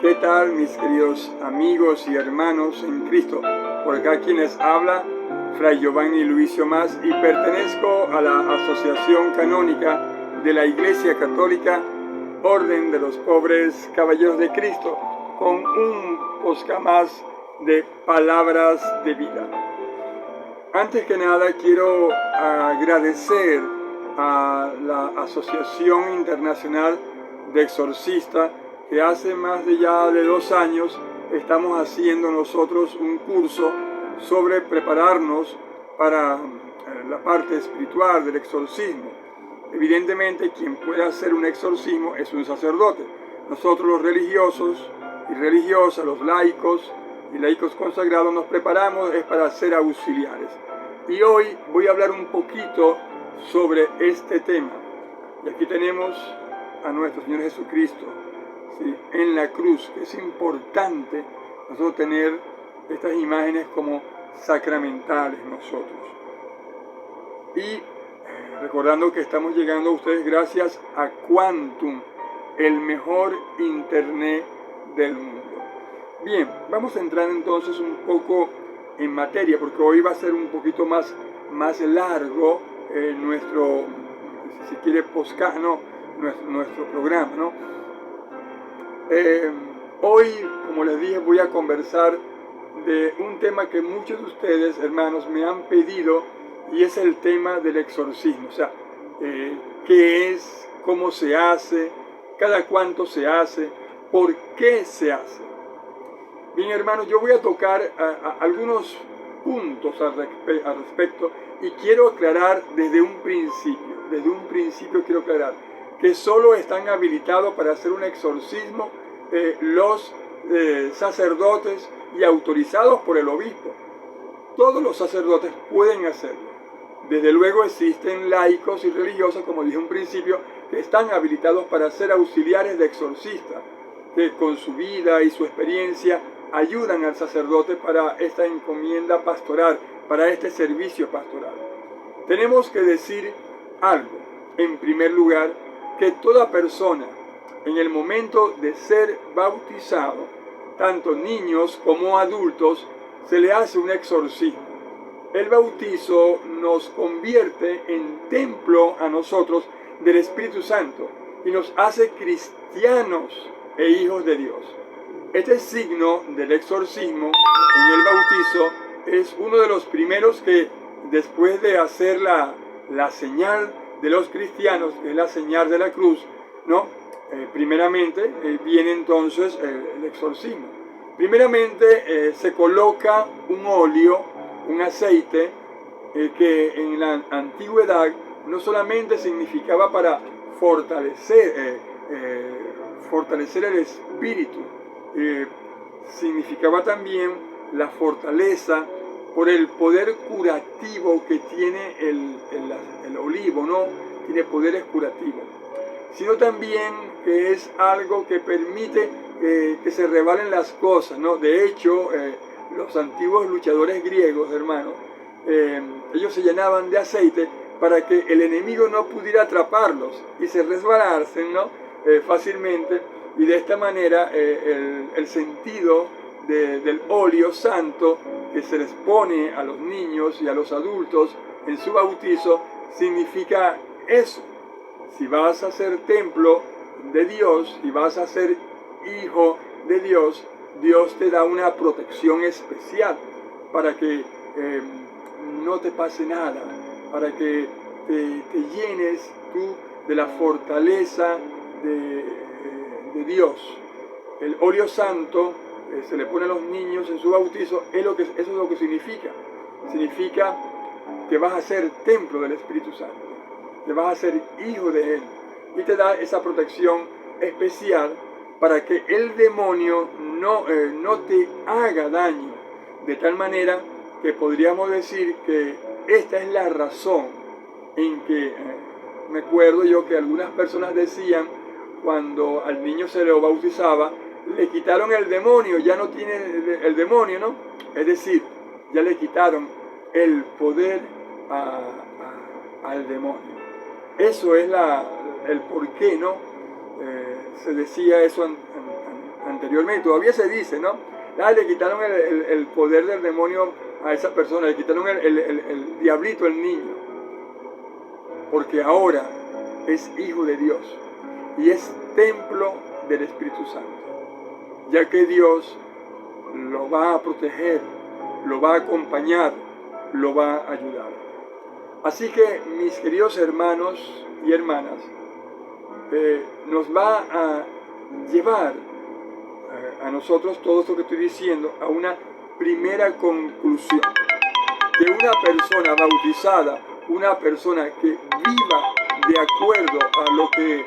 ¿Qué tal, mis queridos amigos y hermanos en Cristo? Por acá quienes habla, Fray Giovanni Luicio Mas, y pertenezco a la Asociación Canónica de la Iglesia Católica, Orden de los Pobres Caballeros de Cristo, con un podcast más de Palabras de Vida. Antes que nada quiero agradecer a la Asociación Internacional de Exorcistas, que hace más de 2 años estamos haciendo nosotros un curso sobre prepararnos para la parte espiritual del exorcismo. Evidentemente, quien puede hacer un exorcismo es un sacerdote. Nosotros los religiosos y religiosas, los laicos y laicos consagrados, nos preparamos es para ser auxiliares. Y hoy voy a hablar un poquito sobre este tema. Y aquí tenemos a nuestro Señor Jesucristo, ¿sí?, en la cruz. Es importante nosotros tener estas imágenes como sacramentales nosotros. Y recordando que estamos llegando a ustedes gracias a Quantum, el mejor internet del mundo. Bien, vamos a entrar entonces un poco en materia, porque hoy va a ser un poquito más largo nuestro, si se quiere, podcast, ¿no? nuestro programa, ¿no? Hoy, como les dije, voy a conversar de un tema que muchos de ustedes, hermanos, me han pedido, y es el tema del exorcismo. O sea, qué es, cómo se hace, cada cuánto se hace, por qué se hace. Bien, hermanos, yo voy a tocar algunos puntos al respecto, y quiero aclarar desde un principio quiero aclarar que solo están habilitados para hacer un exorcismo los sacerdotes y autorizados por el obispo. Todos los sacerdotes pueden hacerlo. Desde luego existen laicos y religiosos, como dije en un principio, que están habilitados para ser auxiliares de exorcistas, que con su vida y su experiencia ayudan al sacerdote para esta encomienda pastoral, para este servicio pastoral. Tenemos que decir algo, en primer lugar, que toda persona, en el momento de ser bautizado, tanto niños como adultos, se le hace un exorcismo. El bautizo nos convierte en templo a nosotros del Espíritu Santo y nos hace cristianos e hijos de Dios. Este signo del exorcismo en el bautizo es uno de los primeros que, después de hacer la señal de los cristianos, que es la señal de la cruz, ¿no? Primeramente viene entonces el exorcismo. Primeramente se coloca un óleo, un aceite, que en la antigüedad no solamente significaba para fortalecer el espíritu, significaba también la fortaleza por el poder curativo que tiene el olivo, ¿no? Tiene poderes curativos. Sino también que es algo que permite que se revalen las cosas, ¿no? De hecho, los antiguos luchadores griegos, hermanos, ellos se llenaban de aceite para que el enemigo no pudiera atraparlos y se resbalarse, ¿no? Fácilmente, y de esta manera el sentido del óleo santo que se les pone a los niños y a los adultos en su bautizo significa eso. Si vas a ser templo de Dios y vas a ser hijo de Dios, Dios te da una protección especial para que no te pase nada, para que te llenes tú de la fortaleza de Dios. El óleo santo se le pone a los niños en su bautizo, eso es lo que significa. Significa que vas a ser templo del Espíritu Santo, que vas a ser hijo de Él, y te da esa protección especial para que el demonio no te haga daño, de tal manera que podríamos decir que esta es la razón en que me acuerdo yo que algunas personas decían, cuando al niño se lo bautizaba, le quitaron el demonio, ya no tiene el demonio, ¿no? Es decir, ya le quitaron el poder al demonio. Eso es el por qué, ¿no? Se decía eso anteriormente, todavía se dice, ¿no? Le quitaron el poder del demonio a esa persona, le quitaron el diablito, el niño, porque ahora es hijo de Dios y es templo del Espíritu Santo, ya que Dios lo va a proteger, lo va a acompañar, lo va a ayudar. Así que, mis queridos hermanos y hermanas, nos va a llevar a nosotros todo esto que estoy diciendo a una primera conclusión: que una persona bautizada, una persona que viva de acuerdo a lo que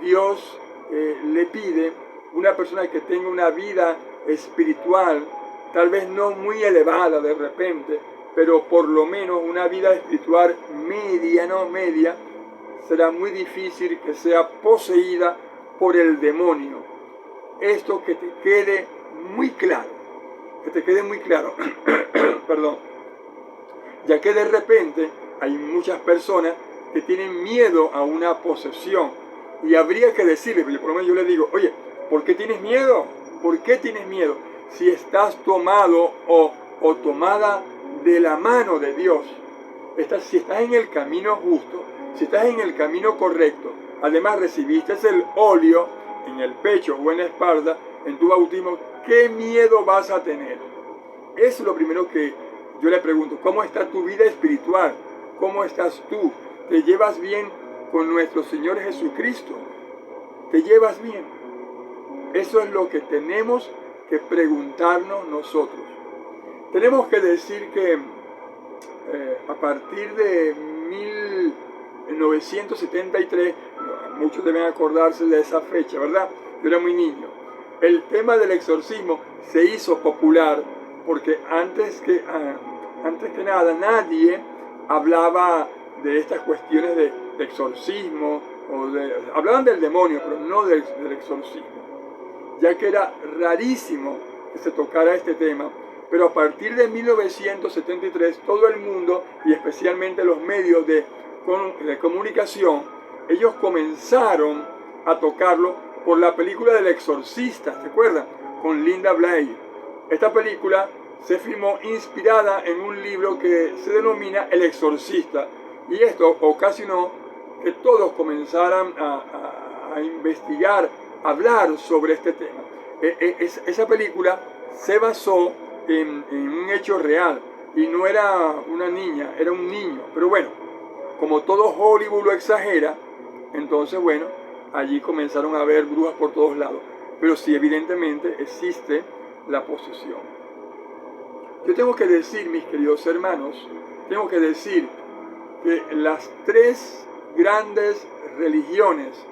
Dios le pide, una persona que tenga una vida espiritual, tal vez no muy elevada de repente, pero por lo menos una vida espiritual media, será muy difícil que sea poseída por el demonio. Esto que te quede muy claro, perdón, ya que de repente hay muchas personas que tienen miedo a una posesión y habría que decirle, por lo menos yo le digo, oye, ¿por qué tienes miedo? ¿Por qué tienes miedo? Si estás tomado o tomada de la mano de Dios, si estás en el camino justo, si estás en el camino correcto, además recibiste el óleo en el pecho o en la espalda en tu bautismo, ¿qué miedo vas a tener? Eso es lo primero que yo le pregunto. ¿Cómo está tu vida espiritual? ¿Cómo estás tú? ¿Te llevas bien con nuestro Señor Jesucristo? ¿Te llevas bien? Eso es lo que tenemos que preguntarnos nosotros. Tenemos que decir que a partir de 1973, muchos deben acordarse de esa fecha, ¿verdad? Yo era muy niño. El tema del exorcismo se hizo popular porque antes que nada nadie hablaba de estas cuestiones de exorcismo, hablaban del demonio, pero no del exorcismo, ya que era rarísimo que se tocara este tema. Pero a partir de 1973, todo el mundo, y especialmente los medios de comunicación, ellos comenzaron a tocarlo por la película del Exorcista, ¿se acuerdan? Con Linda Blair. Esta película se filmó inspirada en un libro que se denomina El Exorcista, y esto ocasionó que todos comenzaran a investigar, a hablar sobre este tema. Esa película se basó en un hecho real, y no era una niña, era un niño. Pero bueno, como todo Hollywood lo exagera, entonces bueno, allí comenzaron a haber brujas por todos lados. Pero sí, evidentemente existe la posesión. Yo tengo que decir, mis queridos hermanos, tengo que decir que las tres grandes religiones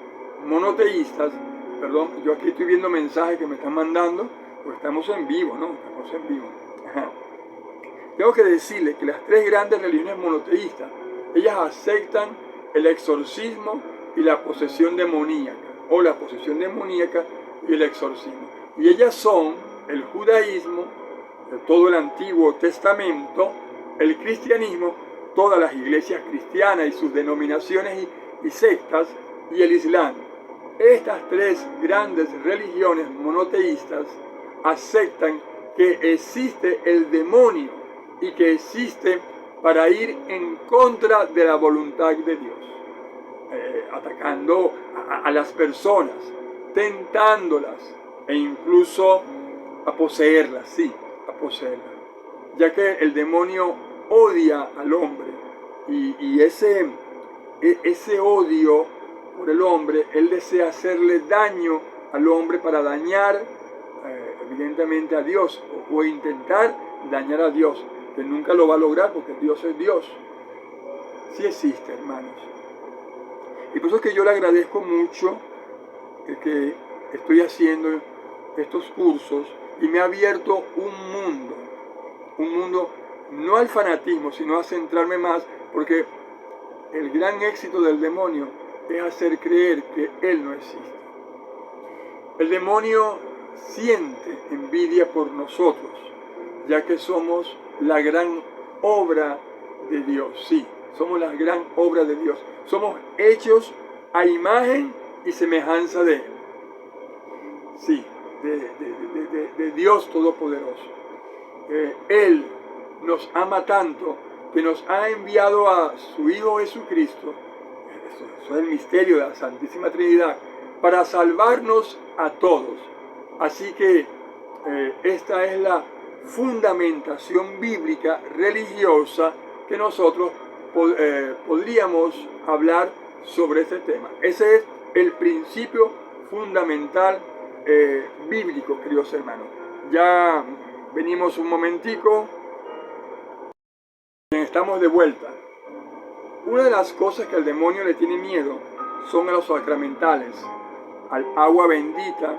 monoteístas, perdón, yo aquí estoy viendo mensajes que me están mandando, pues estamos en vivo, ¿no? Estamos en vivo. Ajá. Tengo que decirle que las tres grandes religiones monoteístas, ellas aceptan el exorcismo y la posesión demoníaca, o la posesión demoníaca y el exorcismo. Y ellas son el judaísmo, de todo el Antiguo Testamento, el cristianismo, todas las iglesias cristianas y sus denominaciones y sectas, y el Islam. Estas tres grandes religiones monoteístas aceptan que existe el demonio y que existe para ir en contra de la voluntad de Dios, atacando a las personas, tentándolas e incluso a poseerlas, sí, a poseerlas, ya que el demonio odia al hombre y ese odio por el hombre, él desea hacerle daño al hombre para dañar evidentemente a Dios o intentar dañar a Dios, que nunca lo va a lograr porque Dios es Dios. Sí existe, hermanos. Y por eso es que yo le agradezco mucho que estoy haciendo estos cursos y me ha abierto un mundo no al fanatismo, sino a centrarme más, porque el gran éxito del demonio es hacer creer que Él no existe. El demonio siente envidia por nosotros, ya que somos la gran obra de Dios. Sí, somos la gran obra de Dios. Somos hechos a imagen y semejanza de Él. Sí, de Dios Todopoderoso. Él nos ama tanto que nos ha enviado a su Hijo Jesucristo, eso es el misterio de la Santísima Trinidad, para salvarnos a todos. Así que esta es la fundamentación bíblica religiosa que nosotros podríamos hablar sobre este tema. Ese es el principio fundamental bíblico, queridos hermanos. Ya venimos un momentico, estamos de vuelta. Una de las cosas que al demonio le tiene miedo son a los sacramentales, al agua bendita,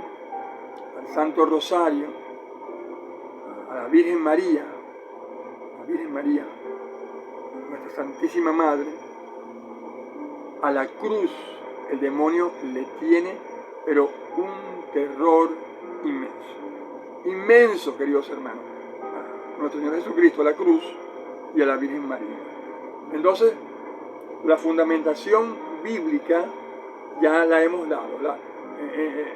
al Santo Rosario, a la Virgen María, nuestra Santísima Madre, a la cruz. El demonio le tiene, pero un terror inmenso, queridos hermanos, a nuestro Señor Jesucristo, a la cruz y a la Virgen María. Entonces, la fundamentación bíblica ya la hemos dado.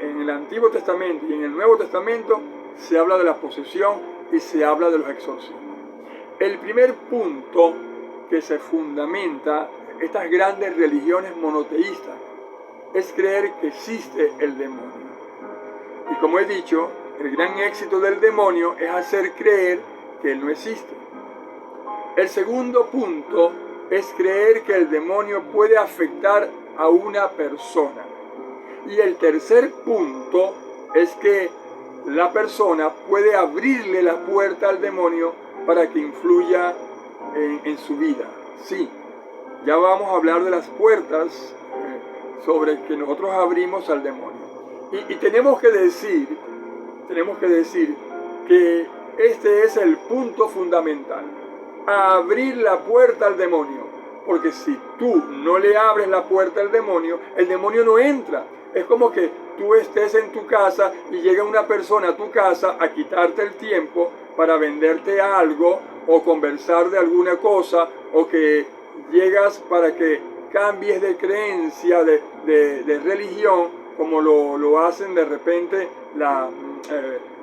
En el Antiguo Testamento y en el Nuevo Testamento se habla de la posesión y se habla de los exorcismos. El primer punto que se fundamenta estas grandes religiones monoteístas es creer que existe el demonio. Y como he dicho, el gran éxito del demonio es hacer creer que él no existe. El segundo punto es creer que el demonio puede afectar a una persona. Y el tercer punto es que la persona puede abrirle la puerta al demonio para que influya en su vida. Sí, ya vamos a hablar de las puertas sobre que nosotros abrimos al demonio. Y tenemos que decir que este es el punto fundamental. Abrir la puerta al demonio. Porque si tú no le abres la puerta al demonio, el demonio no entra. Es como que tú estés en tu casa y llega una persona a tu casa a quitarte el tiempo para venderte algo o conversar de alguna cosa, o que llegas para que cambies de creencia, de religión, como lo hacen de repente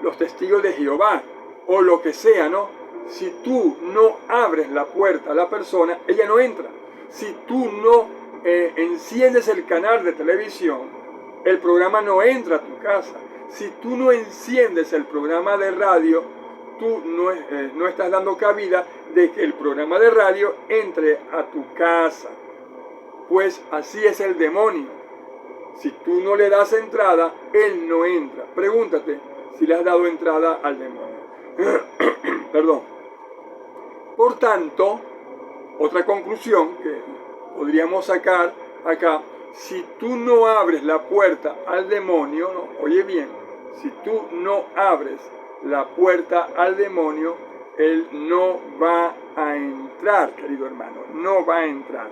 los testigos de Jehová o lo que sea, ¿no? Si tú no abres la puerta a la persona, ella no entra. Si tú no enciendes el canal de televisión, el programa no entra a tu casa. Si tú no enciendes el programa de radio, tú no estás dando cabida de que el programa de radio entre a tu casa. Pues así es el demonio. Si tú no le das entrada, él no entra. Pregúntate si le has dado entrada al demonio. Perdón. Por tanto, otra conclusión que podríamos sacar acá, si tú no abres la puerta al demonio, ¿no? Oye bien, si tú no abres la puerta al demonio, él no va a entrar, querido hermano, no va a entrar.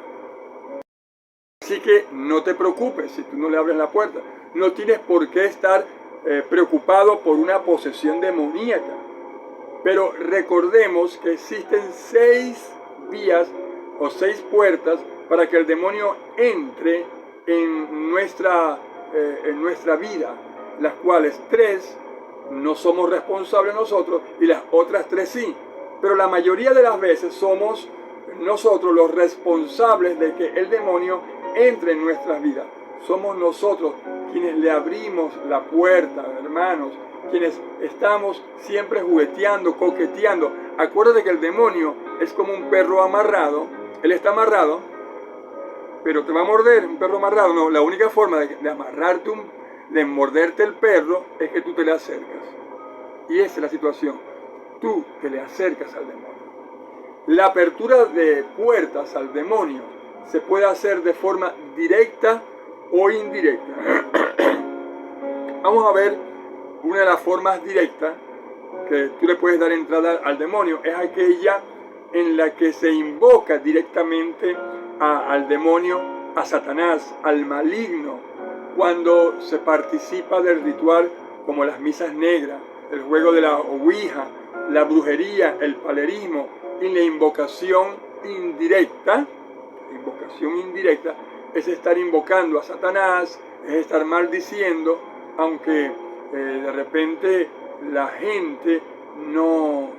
Así que no te preocupes si tú no le abres la puerta. No tienes por qué estar preocupado por una posesión demoníaca. Pero recordemos que existen 6 vías o 6 puertas para que el demonio entre en nuestra vida, las cuales 3 no somos responsables nosotros y las otras 3 sí. Pero la mayoría de las veces somos nosotros los responsables de que el demonio entre en nuestras vidas. Somos nosotros quienes le abrimos la puerta, hermanos, quienes estamos siempre jugueteando, coqueteando. Acuérdate que el demonio es como un perro amarrado. Él está amarrado, pero te va a morder. Un perro amarrado, no. La única forma de amarrarte, de morderte el perro, es que tú te le acercas. Y esa es la situación. Tú te le acercas al demonio. La apertura de puertas al demonio se puede hacer de forma directa o indirecta. Vamos a ver una de las formas directas que tú le puedes dar entrada al demonio. Es aquella en la que se invoca directamente al demonio, a Satanás, al maligno, cuando se participa del ritual como las misas negras, el juego de la ouija, la brujería, el palerismo y la invocación indirecta. La invocación indirecta es estar invocando a Satanás, es estar maldiciendo, aunque de repente la gente no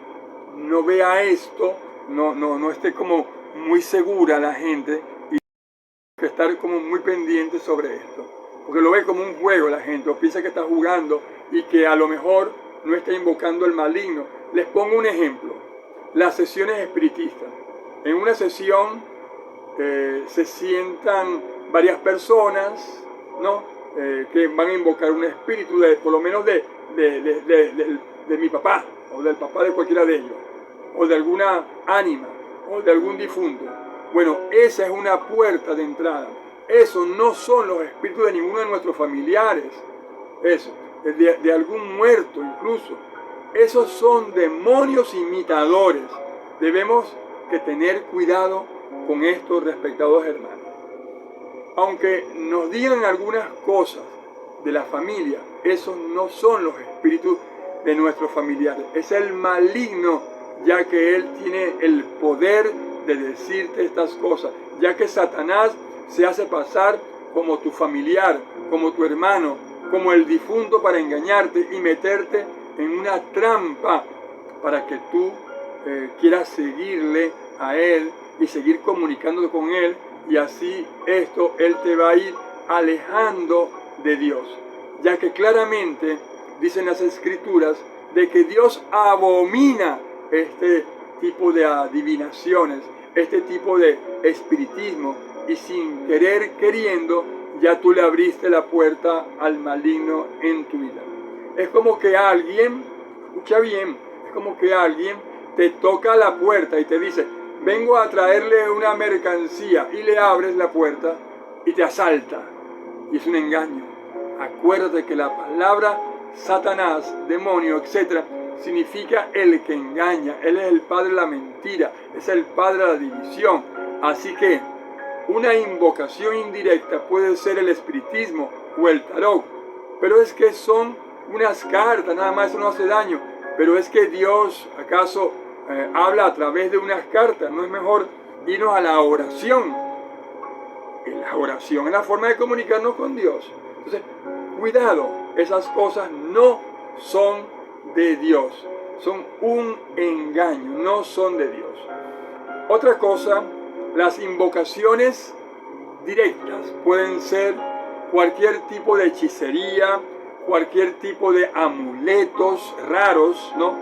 vea esto, no esté como muy segura la gente y que estar como muy pendiente sobre esto. Porque lo ve como un juego la gente, o piensa que está jugando y que a lo mejor no está invocando el maligno. Les pongo un ejemplo, las sesiones espiritistas. En una sesión se sientan varias personas, ¿no? Que van a invocar un espíritu, por lo menos de mi papá, o del papá de cualquiera de ellos, o de alguna ánima, o de algún difunto. Bueno, esa es una puerta de entrada. Esos no son los espíritus de ninguno de nuestros familiares, eso, de algún muerto incluso. Esos son demonios imitadores. Debemos que tener cuidado con esto, respetados hermanos. Aunque nos digan algunas cosas de la familia, esos no son los espíritus de nuestros familiares. Es el maligno, ya que él tiene el poder de decirte estas cosas, ya que Satanás se hace pasar como tu familiar, como tu hermano, como el difunto para engañarte y meterte en una trampa para que tú quieras seguirle a él y seguir comunicándote con él, y así él te va a ir alejando de Dios, ya que claramente dicen las Escrituras de que Dios abomina este tipo de adivinaciones, este tipo de espiritismo, y sin querer queriendo ya tú le abriste la puerta al maligno en tu vida. Es como que alguien, escucha bien, es como que alguien te toca la puerta y te dice: vengo a traerle una mercancía, y le abres la puerta y te asalta. Y es un engaño. Acuérdate que la palabra Satanás, demonio, etc., significa el que engaña. Él es el padre de la mentira, es el padre de la división. Así que una invocación indirecta puede ser el espiritismo o el tarot, pero es que son unas cartas, nada más, eso no hace daño. Pero es que Dios, ¿acaso habla a través de unas cartas? ¿No es mejor irnos a la oración? La oración es la forma de comunicarnos con Dios. Entonces, cuidado, esas cosas no son de Dios, son un engaño, no son de Dios. Otra cosa, las invocaciones directas pueden ser cualquier tipo de hechicería, cualquier tipo de amuletos raros, ¿no?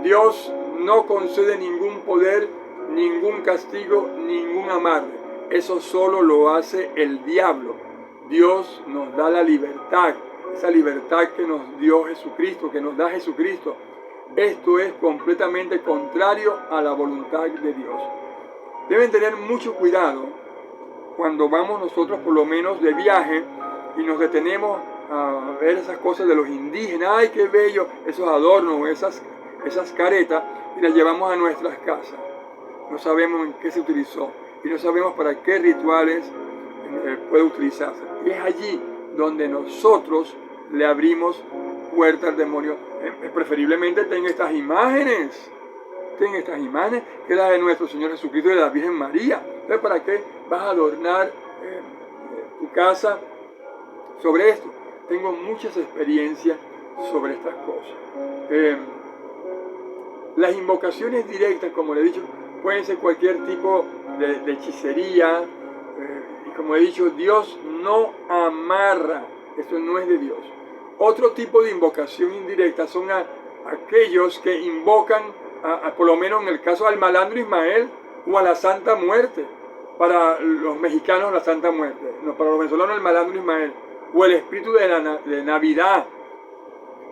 Dios no concede ningún poder, ningún castigo, ningún amarre. Eso solo lo hace el diablo. Dios nos da la libertad, esa libertad que nos dio Jesucristo, que nos da Jesucristo. Esto es completamente contrario a la voluntad de Dios. Deben tener mucho cuidado cuando vamos nosotros, por lo menos de viaje, y nos detenemos a ver esas cosas de los indígenas. ¡Ay, qué bello! Esos adornos, esas caretas, y las llevamos a nuestras casas. No sabemos en qué se utilizó y no sabemos para qué rituales puede utilizarse. Y es allí donde nosotros le abrimos puerta al demonio. Preferiblemente ten estas imágenes, que es la de nuestro Señor Jesucristo y de la Virgen María. Entonces, ¿para qué vas a adornar tu casa sobre esto? Tengo muchas experiencias sobre estas cosas. Las invocaciones directas, como le he dicho, pueden ser cualquier tipo de hechicería. Y como he dicho, Dios no amarra. Eso no es de Dios. Otro tipo de invocación indirecta son aquellos que invocan, por lo menos en el caso del malandro Ismael, o a la Santa Muerte. Para los mexicanos, la Santa Muerte. No, para los venezolanos, el malandro Ismael. O el espíritu de Navidad,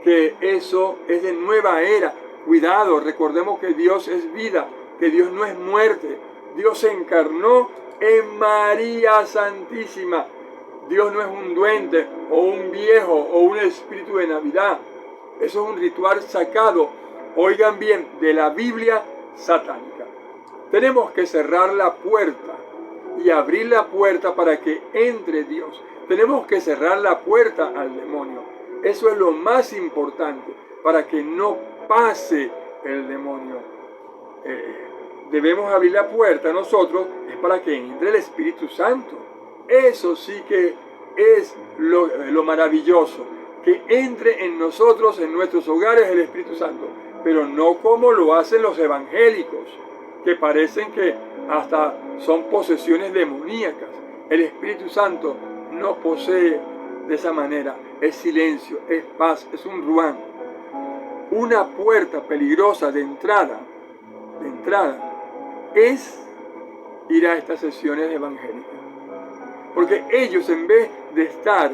que eso es de nueva era. Cuidado, recordemos que Dios es vida, que Dios no es muerte. Dios se encarnó en María Santísima. Dios no es un duende o un viejo o un espíritu de Navidad. Eso es un ritual sacado, oigan bien, de la Biblia satánica. Tenemos que cerrar la puerta y abrir la puerta para que entre Dios. Tenemos que cerrar la puerta al demonio. Eso es lo más importante, para que no pase el demonio. Debemos abrir la puerta nosotros, es para que entre el Espíritu Santo. Eso sí que es lo maravilloso, que entre en nosotros, en nuestros hogares, el Espíritu Santo, pero no como lo hacen los evangélicos, que parecen que hasta son posesiones demoníacas. El Espíritu Santo no posee de esa manera, es silencio, es paz, es un ruán. Una puerta peligrosa de entrada es ir a estas sesiones evangélicas. Porque ellos, en vez de estar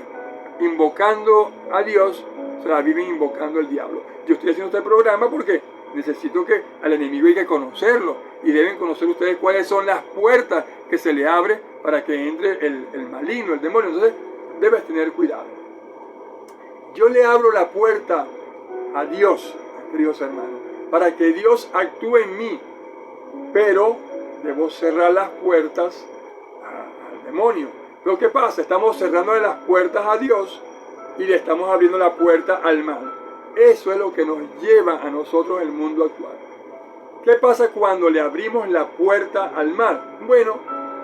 invocando a Dios, se la viven invocando al diablo. Yo estoy haciendo este programa porque necesito que al enemigo hay que conocerlo. Y deben conocer ustedes cuáles son las puertas que se le abre para que entre el maligno, el demonio. Entonces, debes tener cuidado. Yo le abro la puerta a Dios, queridos hermanos, para que Dios actúe en mí. Pero debo cerrar las puertas al demonio. Lo que pasa, estamos cerrando las puertas a Dios y le estamos abriendo la puerta al mal. Eso es lo que nos lleva a nosotros el mundo actual. ¿Qué pasa cuando le abrimos la puerta al mal? Bueno,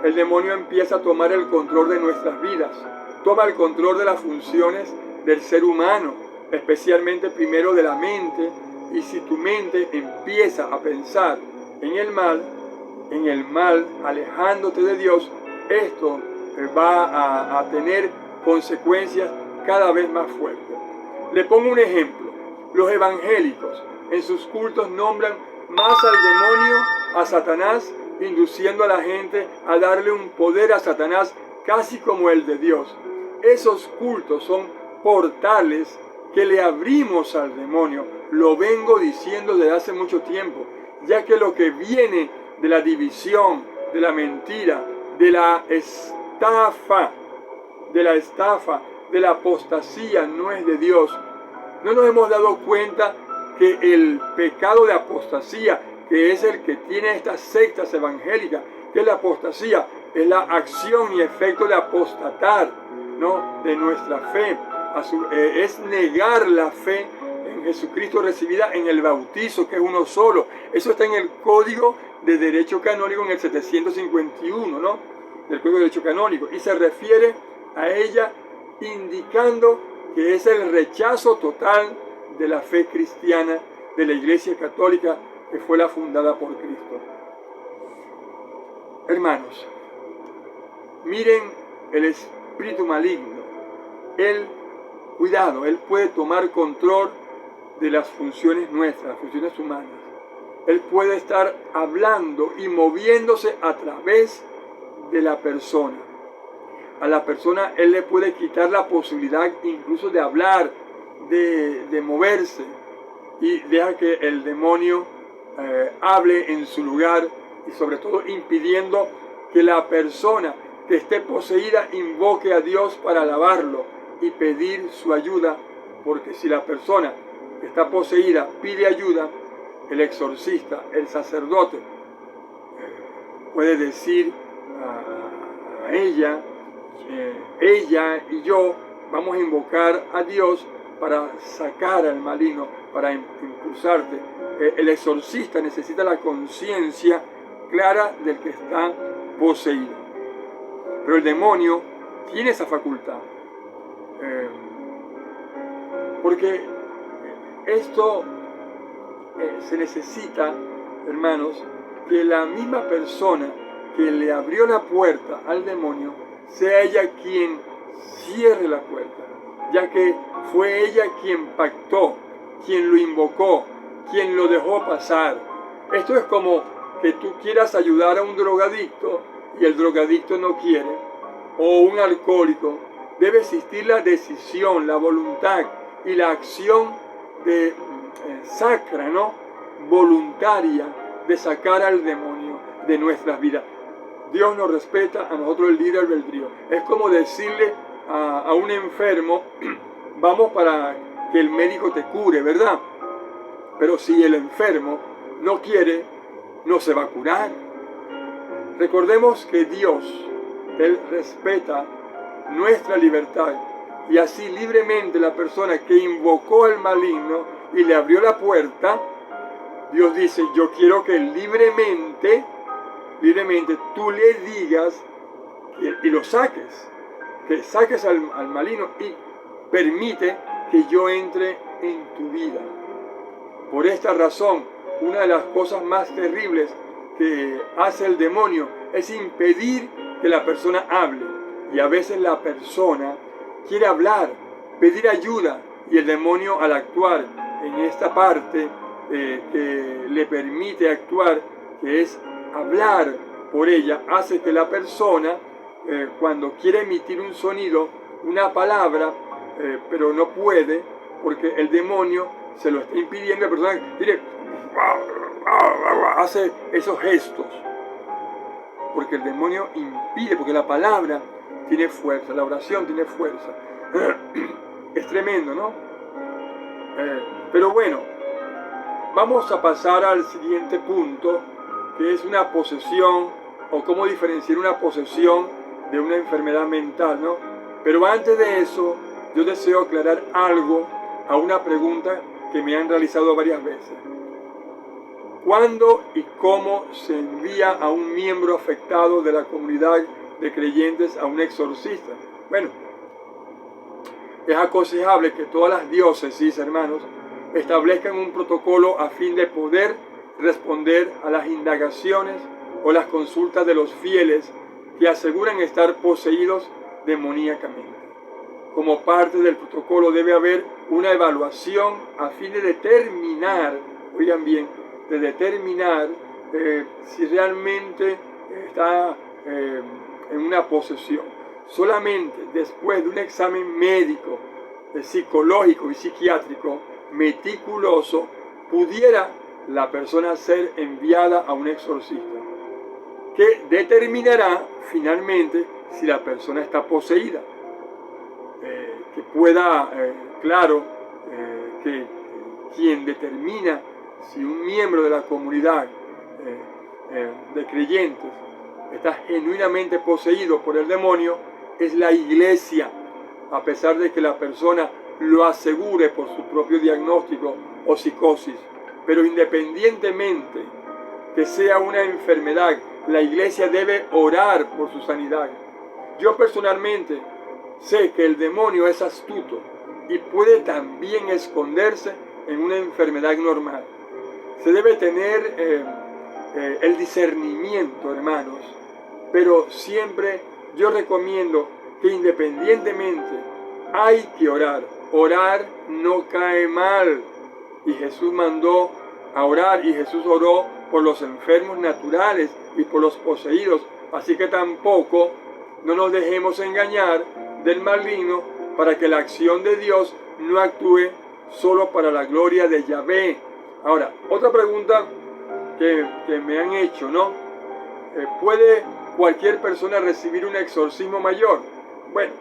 el demonio empieza a tomar el control de nuestras vidas. Toma el control de las funciones del ser humano, especialmente primero de la mente. Y si tu mente empieza a pensar en el mal, alejándote de Dios, esto va a tener consecuencias cada vez más fuertes. Le pongo un ejemplo. Los evangélicos en sus cultos nombran más al demonio, a Satanás, induciendo a la gente a darle un poder a Satanás casi como el de Dios. Esos cultos son portales que le abrimos al demonio. Lo vengo diciendo desde hace mucho tiempo, ya que lo que viene de la división, de la mentira, de la estafa, de la apostasía no es de Dios. No nos hemos dado cuenta que el pecado de apostasía, que es el que tiene estas sectas evangélicas, que es la apostasía, es la acción y efecto de apostatar, ¿no?, de nuestra fe. Es negar la fe en Jesucristo recibida en el bautizo, que es uno solo. Eso está en el Código de Derecho Canónico, en el 751, ¿no?, del Código de Derecho Canónico, y se refiere a ella indicando que es el rechazo total de la fe cristiana, de la Iglesia Católica, que fue la fundada por Cristo. Hermanos, miren el espíritu maligno. Cuidado, él puede tomar control de las funciones nuestras, las funciones humanas. Él puede estar hablando y moviéndose a través de la persona. A la persona él le puede quitar la posibilidad incluso de hablar, de moverse, y deja que el demonio hable en su lugar, y sobre todo impidiendo que la persona que esté poseída invoque a Dios para alabarlo y pedir su ayuda, porque si la persona que está poseída pide ayuda, el exorcista, el sacerdote, puede decir a ella y yo vamos a invocar a Dios para sacar al maligno, para impulsarte. El exorcista necesita la conciencia clara del que está poseído. Pero el demonio tiene esa facultad. Porque esto se necesita, hermanos, que la misma persona que le abrió la puerta al demonio sea ella quien cierre la puerta, ya que fue ella quien pactó, quien lo invocó, quien lo dejó pasar. Esto es como que tú quieras ayudar a un drogadicto y el drogadicto no quiere, o un alcohólico. Debe existir la decisión, la voluntad y la acción sacra, ¿no?, voluntaria, de sacar al demonio de nuestras vidas. Dios nos respeta a nosotros el libre albedrío. Es como decirle a un enfermo, vamos para que el médico te cure, ¿verdad? Pero si el enfermo no quiere, no se va a curar. Recordemos que Dios, Él respeta nuestra libertad, y así libremente la persona que invocó al maligno y le abrió la puerta, Dios dice, yo quiero que libremente tú le digas y lo saques, que saques al maligno, y permite que yo entre en tu vida. Por esta razón, una de las cosas más terribles que hace el demonio es impedir que la persona hable. Y a veces la persona quiere hablar, pedir ayuda, y el demonio, al actuar en esta parte que le permite actuar, que es hablar por ella, hace que la persona, cuando quiere emitir un sonido, una palabra, pero no puede, porque el demonio se lo está impidiendo, la persona hace esos gestos, porque el demonio impide, porque la palabra tiene fuerza, la oración tiene fuerza. Es tremendo, ¿no? Pero bueno, vamos a pasar al siguiente punto, que es una posesión, o cómo diferenciar una posesión de una enfermedad mental, ¿no? Pero antes de eso, yo deseo aclarar algo a una pregunta que me han realizado varias veces. ¿Cuándo y cómo se envía a un miembro afectado de la comunidad de creyentes a un exorcista? Bueno, es aconsejable que todas las diócesis, hermanos, establezcan un protocolo a fin de poder responder a las indagaciones o las consultas de los fieles que aseguran estar poseídos demoníacamente. Como parte del protocolo debe haber una evaluación a fin de determinar, oigan bien, de determinar si realmente está en una posesión. Solamente después de un examen médico, psicológico y psiquiátrico meticuloso, pudiera la persona ser enviada a un exorcista, que determinará finalmente si la persona está poseída. Que pueda, que quien determina si un miembro de la comunidad de creyentes está genuinamente poseído por el demonio es la iglesia, a pesar de que la persona lo asegure por su propio diagnóstico o psicosis. Pero independientemente que sea una enfermedad, la iglesia debe orar por su sanidad. Yo personalmente sé que el demonio es astuto y puede también esconderse en una enfermedad normal. Se debe tener el discernimiento, hermanos, pero siempre yo recomiendo que independientemente hay que orar. Orar no cae mal. Y Jesús mandó a orar y Jesús oró por los enfermos naturales y por los poseídos. Así que tampoco no nos dejemos engañar del maligno para que la acción de Dios no actúe solo para la gloria de Yahvé. Ahora, otra pregunta que me han hecho, ¿no? ¿Puede cualquier persona recibir un exorcismo mayor? Bueno,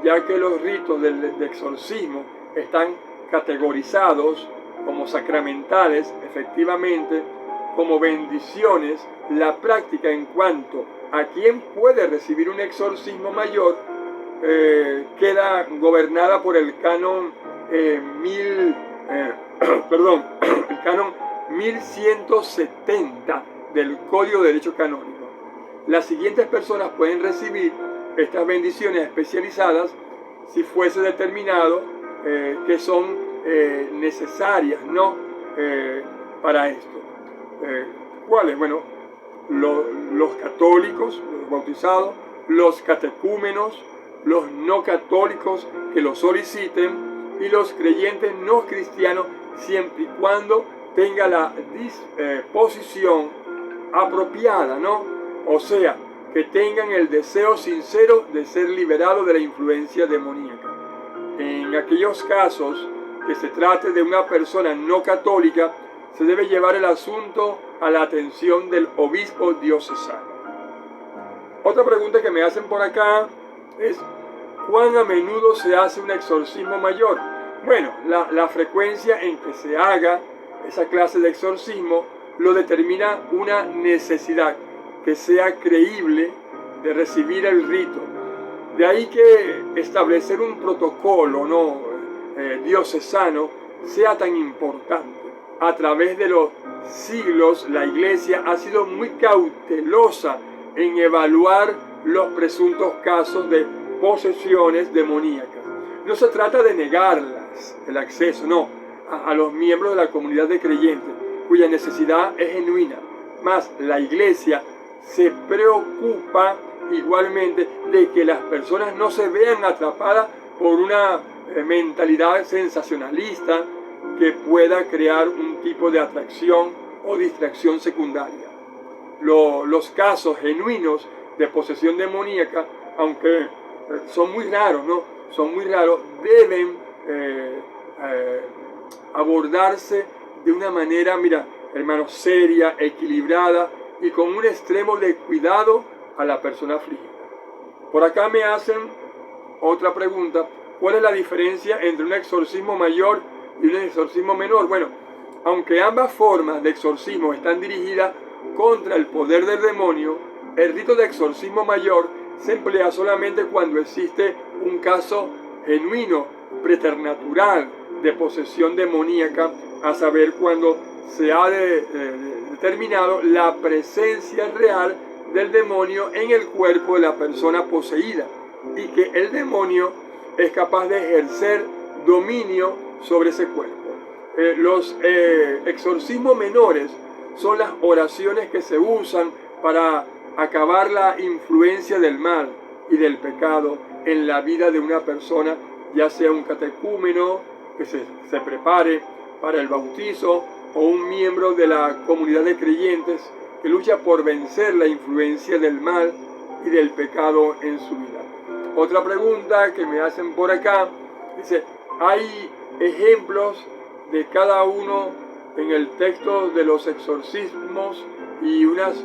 ya que los ritos de exorcismo están categorizados como sacramentales, efectivamente, como bendiciones, la práctica en cuanto a quién puede recibir un exorcismo mayor queda gobernada por el canon el canon 1170 del Código de Derecho Canónico. Las siguientes personas pueden recibir estas bendiciones especializadas si fuese determinado que son necesarias, ¿no? Para esto. ¿Cuáles? Bueno, los católicos, los bautizados, los catecúmenos, los no católicos que lo soliciten y los creyentes no cristianos, siempre y cuando tenga la disposición apropiada, ¿no? O sea, que tengan el deseo sincero de ser liberados de la influencia demoníaca. En aquellos casos que se trate de una persona no católica, se debe llevar el asunto a la atención del obispo diocesano. Otra pregunta que me hacen por acá es: ¿cuán a menudo se hace un exorcismo mayor? Bueno, la frecuencia en que se haga esa clase de exorcismo lo determina una necesidad que sea creíble de recibir el rito. De ahí que establecer un protocolo, ¿no? Diocesano sea tan importante. A través de los siglos, la Iglesia ha sido muy cautelosa en evaluar los presuntos casos de posesiones demoníacas. no se trata de negarlas el acceso, no, a los miembros de la comunidad de creyentes, cuya necesidad es genuina. Más, la iglesia se preocupa igualmente de que las personas no se vean atrapadas por una mentalidad sensacionalista que pueda crear un tipo de atracción o distracción secundaria. Los casos genuinos de posesión demoníaca, aunque son muy raros, ¿no? Son muy raros, deben abordarse de una manera, mira, hermano, seria, equilibrada y con un extremo de cuidado a la persona afligida. Por acá me hacen otra pregunta: ¿cuál es la diferencia entre un exorcismo mayor y un exorcismo menor? Bueno, aunque ambas formas de exorcismo están dirigidas contra el poder del demonio, el rito de exorcismo mayor se emplea solamente cuando existe un caso genuino, preternatural, de posesión demoníaca, a saber, cuando se ha determinado la presencia real del demonio en el cuerpo de la persona poseída y que el demonio es capaz de ejercer dominio sobre ese cuerpo. Los exorcismos menores son las oraciones que se usan para acabar la influencia del mal y del pecado en la vida de una persona, ya sea un catecúmeno que se prepare para el bautizo o un miembro de la comunidad de creyentes que lucha por vencer la influencia del mal y del pecado en su vida. Otra pregunta que me hacen por acá dice: ¿hay ejemplos de cada uno en el texto de los exorcismos y unas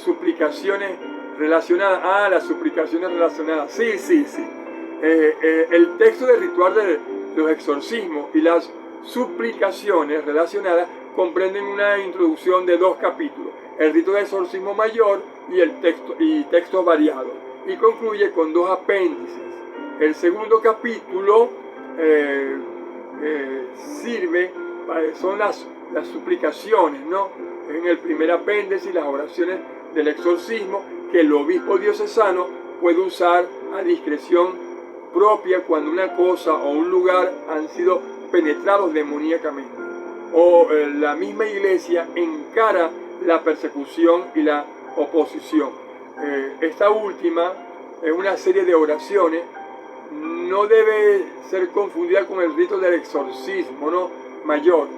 suplicaciones relacionadas? Las suplicaciones relacionadas. Sí. El texto del ritual de los exorcismos y las suplicaciones relacionadas comprenden una introducción de 2 capítulos, el rito de exorcismo mayor y textos variados, y concluye con 2 apéndices. El segundo capítulo son las suplicaciones, ¿no? En el primer apéndice, las oraciones del exorcismo que el obispo diocesano puede usar a discreción propia cuando una cosa o un lugar han sido penetrados demoníacamente, o la misma iglesia encara la persecución y la oposición. Esta última es una serie de oraciones, no debe ser confundida con el rito del exorcismo, ¿no?, mayor.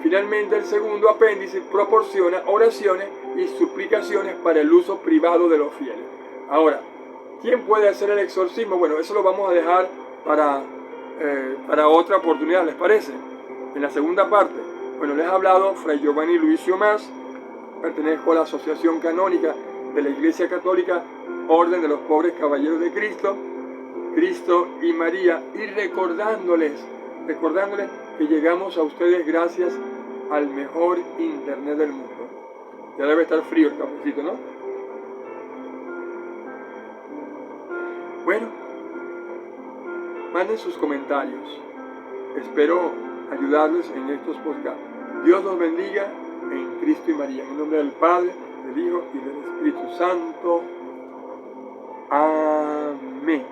Finalmente, el segundo apéndice proporciona oraciones y suplicaciones para el uso privado de los fieles. Ahora, ¿quién puede hacer el exorcismo? Bueno, eso lo vamos a dejar para otra oportunidad, ¿les parece? En la segunda parte, bueno, les ha hablado Fray Giovanni Luicio Mas, pertenezco a la Asociación Canónica de la Iglesia Católica, Orden de los Pobres Caballeros de Cristo, Cristo y María, y recordándoles que llegamos a ustedes gracias al mejor internet del mundo. Ya debe estar frío el cafecito, ¿no? Bueno, manden sus comentarios. Espero ayudarles en estos podcasts. Dios los bendiga en Cristo y María. En el nombre del Padre, del Hijo y del Espíritu Santo. Amén.